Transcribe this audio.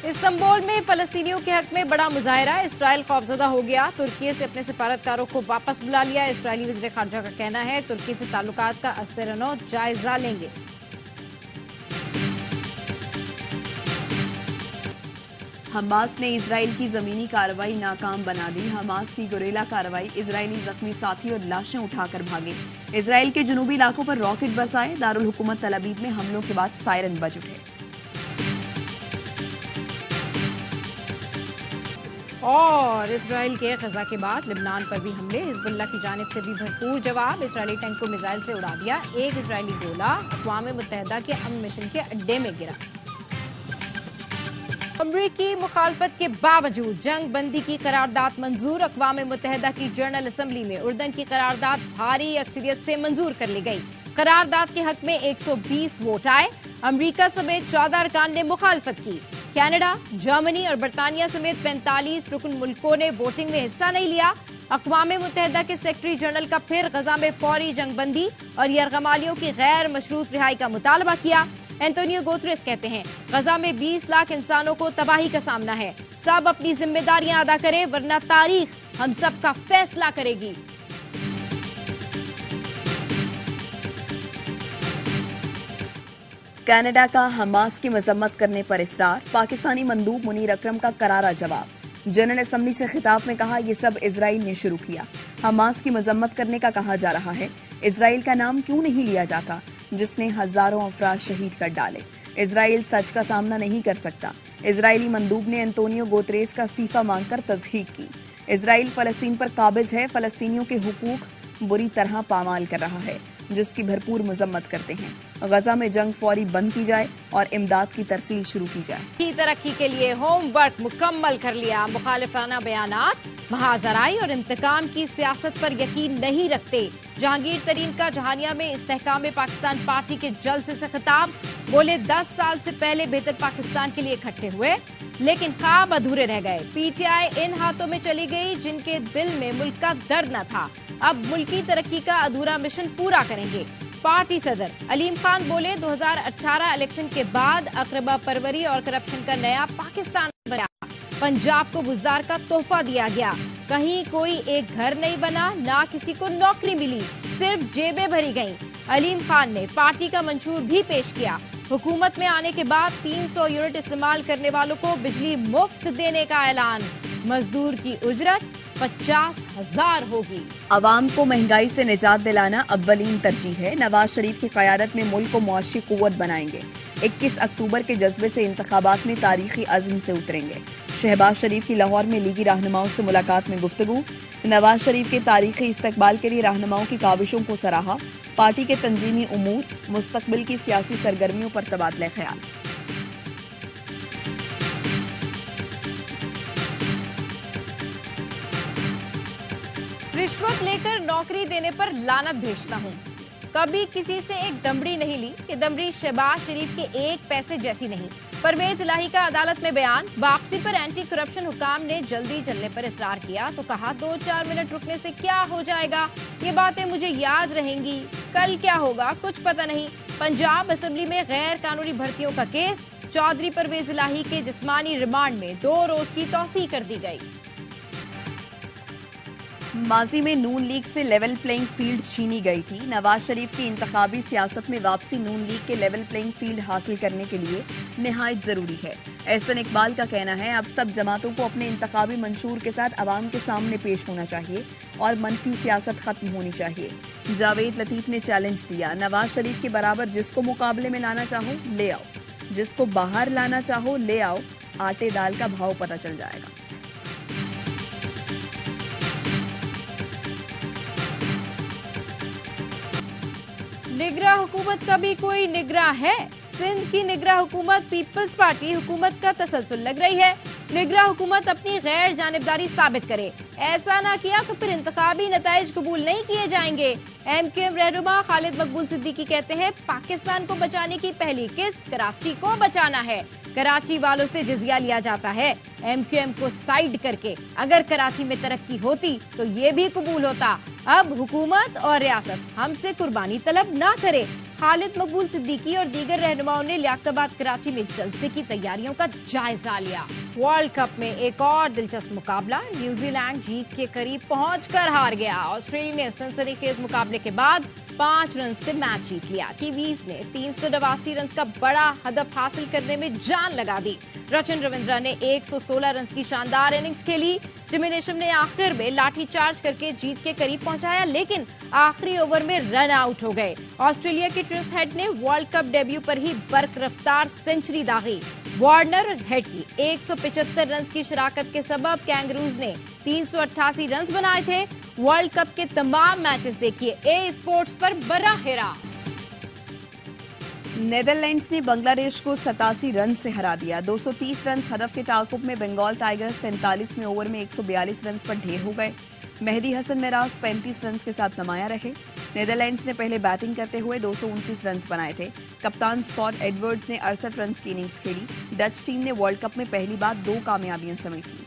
Istanbul में फलस्तीनियों के हक में बड़ा मुजाहरा। इसराइल खौफजदा हो गया, तुर्की से अपने सफारतकारों को वापस बुला लिया। इसराइली वज़ीर खारजा का कहना है तुर्की से ताल्लुकात का असर-ए-नौ जायजा लेंगे। हमास ने इजराइल की जमीनी कार्रवाई नाकाम बना दी। हमास की गुरेला कार्रवाई, इजरायली जख्मी साथी और लाशें उठाकर भागे। इजराइल के जनूबी इलाकों पर रॉकेट बरसाए। दारुल हुकूमत तल अवीव में हमलों के बाद सायरन बज उठे। और इसराइल के गजा के बाद लेबनान पर भी हमले, हिजबुल्लाह की जानिब से भी भरपूर जवाब। इसराइली टैंक को मिसाइल से उड़ा दिया। एक इसराइली गोला अक़वाम मुत्तहिदा के अमन मिशन के अड्डे में गिरा। अमरीकी मुखालफत के बावजूद जंग बंदी की करारदाद मंजूर। अक़वाम मुत्तहिदा की जनरल असम्बली में उर्दन की करारदाद भारी अक्सरियत से मंजूर कर ली गई। करारदाद के हक में 120 वोट आए। अमरीका समेत 14 अरकान ने मुखालफत की। कनाडा, जर्मनी और बरतानिया समेत 45 रुकन मुल्कों ने वोटिंग में हिस्सा नहीं लिया। अक़वाम मुत्तहिदा के सेक्रेटरी जनरल का फिर गजा में फौरी जंगबंदी और यरगमालियों की गैर मशरूत रिहाई का मुतालबा किया। एंटोनियो गुतेरेस कहते हैं गजा में 20 लाख इंसानों को तबाही का सामना है। सब अपनी जिम्मेदारियां अदा करें वरना तारीख हम सब का फैसला करेगी। कनाडा का हमास की मजम्मत करने पर इसरार। पाकिस्तानी मंदूब मुनीर अकरम का करारा जवाब। जनरल असम्बली से खिताब में कहा यह सब इसराइल ने शुरू किया। हमास की मजम्मत करने का कहा जा रहा है। इसराइल का नाम क्यों नहीं लिया जाता जिसने हजारों अफराद शहीद कर डाले। इसराइल सच का सामना नहीं कर सकता। इसराइली मंदूब ने एंटोनियो गुतेरेस का इस्तीफा मांगकर तस्दीक की। इसराइल फलस्तीन पर काबिज है। फलस्तीनियों के हुकूक बुरी तरह पामाल कर रहा है जिसकी भरपूर मजम्मत करते हैं। गजा में जंग फौरी बंद की जाए और इमदाद की तरसील शुरू की जाए। तरक्की के लिए होमवर्क मुकम्मल कर लिया। मुखालिफाना बयानात, महाजराई और इंतकाम की सियासत पर यकीन नहीं रखते। जहांगीर तरीन का जहानिया में इस्तेहकाम पाकिस्तान पार्टी के जलसे से खिताब। बोले 10 साल से पहले बेहतर पाकिस्तान के लिए इकट्ठे हुए लेकिन ख्वाब अधूरे रह गए। पीटीआई इन हाथों में चली गई जिनके दिल में मुल्क का दर्द न था। अब मुल्की तरक्की का अधूरा मिशन पूरा करेंगे। पार्टी सदर अलीम खान बोले 2018 इलेक्शन के बाद अकरबा परवरी और करप्शन का नया पाकिस्तान बना। पंजाब को बुज़दार का तोहफा दिया गया। कहीं कोई एक घर नहीं बना, ना किसी को नौकरी मिली, सिर्फ जेबें भरी गईं। अलीम खान ने पार्टी का मंशूर भी पेश किया। हुकूमत में आने के बाद 300 यूनिट इस्तेमाल करने वालों को बिजली मुफ्त देने का ऐलान। मजदूर की उजरत 50,000 होगी। अवाम को महंगाई से निजात दिलाना अव्वलीन तरजीह है। नवाज शरीफ की क़यादत में मुल्क को मुआशी कुव्वत बनाएंगे। 21 अक्टूबर के जज्बे से इंतखाबात में तारीखी अज़्म से उतरेंगे। शहबाज शरीफ की लाहौर में लीगी रहनुमाओं से मुलाकात में गुफ्तगू। नवाज शरीफ के तारीखी इस्तकबाल के लिए रहनुमाओं की काविशों को सराहा। पार्टी के तंजीमी उमूर, मुस्तकबिल की सियासी सरगर्मियों पर तबादला ख्याल। रिश्वत लेकर नौकरी देने पर लानत भेजता हूँ। कभी किसी से एक दमड़ी नहीं ली। ये दमड़ी शहबाज शरीफ के एक पैसे जैसी नहीं। परवेज इलाही का अदालत में बयान। वापसी पर एंटी करप्शन हुकाम ने जल्दी चलने पर इसरार किया तो कहा 2-4 मिनट रुकने से क्या हो जाएगा, ये बातें मुझे याद रहेंगी। कल क्या होगा कुछ पता नहीं। पंजाब असेंबली में गैर कानूनी भर्तियों का केस। चौधरी परवेज इलाही के जिस्मानी रिमांड में 2 रोज की तौसीह कर दी गई। माजी में नून लीग से लेवल प्लेइंग फील्ड छीनी गई थी। नवाज शरीफ की इंतखाबी सियासत में वापसी नून लीग के लेवल प्लेइंग फील्ड हासिल करने के लिए निहायत जरूरी है। एहसन इकबाल का कहना है अब सब जमातों को अपने इंतखाबी मंशूर के साथ अवाम के सामने पेश होना चाहिए और मनफी सियासत खत्म होनी चाहिए। जावेद लतीफ ने चैलेंज दिया, नवाज शरीफ के बराबर जिसको मुकाबले में लाना चाहो ले आओ, जिसको बाहर लाना चाहो ले आओ, आटे दाल का भाव पता चल जाएगा। निगरां हुकूमत का भी कोई निगरां है? सिंध की निगरां हुकूमत पीपल्स पार्टी हुकूमत का तसलसल लग रही है। निगरां हुकूमत अपनी गैर जानिबदारी साबित करे। ऐसा ना किया तो फिर इंतखाबी नताइज कबूल नहीं किए जाएंगे। MQM रहनुमा खालिद मकबूल सिद्दीकी कहते हैं पाकिस्तान को बचाने की पहली किस्त कराची को बचाना है। कराची वालों से जिजिया लिया जाता है MQM को साइड करके। अगर कराची में तरक्की होती तो ये भी कबूल होता। अब हुकूमत और रियासत हमसे कुर्बानी तलब ना करे। खालिद मकबूल सिद्दीकी और दीगर रहनुमाओं ने लियाकताबाद कराची में जलसे की तैयारियों का जायजा लिया। वर्ल्ड कप में एक और दिलचस्प मुकाबला, न्यूजीलैंड जीत के करीब पहुंचकर हार गया। ऑस्ट्रेलिया ने सनसनीखेज मुकाबले के बाद 5 रन से मैच जीत लिया। कीवीज ने 389 रन का बड़ा हदफ हासिल करने में जान लगा दी। रचिन रविंद्रा ने 116 रन की शानदार इनिंग्स खेली। जिमी नेशम ने आखिर में लाठीचार्ज करके जीत के करीब पहुंचाया, लेकिन आखिरी ओवर में रन आउट हो गए। ऑस्ट्रेलिया के ट्रेस हेड ने वर्ल्ड कप डेब्यू पर ही बर्क रफ्तार सेंचुरी दागी। वार्नर और हेड की 175 रन की शराकत के सबब कैंगरूज ने 388 रन बनाए थे। वर्ल्ड कप के तमाम मैचेस देखिए ए स्पोर्ट्स पर बराह रास्त। नेदरलैंड्स ने बांग्लादेश को 87 रन से हरा दिया। 230 रन हदफ के ताकुब में बंगाल टाइगर्स 43वें ओवर में 142 रन पर ढेर हो गए। मेहदी हसन मिराज 35 रन के साथ नमाया रहे। नेदरलैंड्स ने पहले बैटिंग करते हुए 229 रन बनाए थे। कप्तान स्कॉट एडवर्ड्स ने 68 रन की इनिंग्स खेली। डच टीम ने वर्ल्ड कप में पहली बार 2 कामयाबियां समेटी।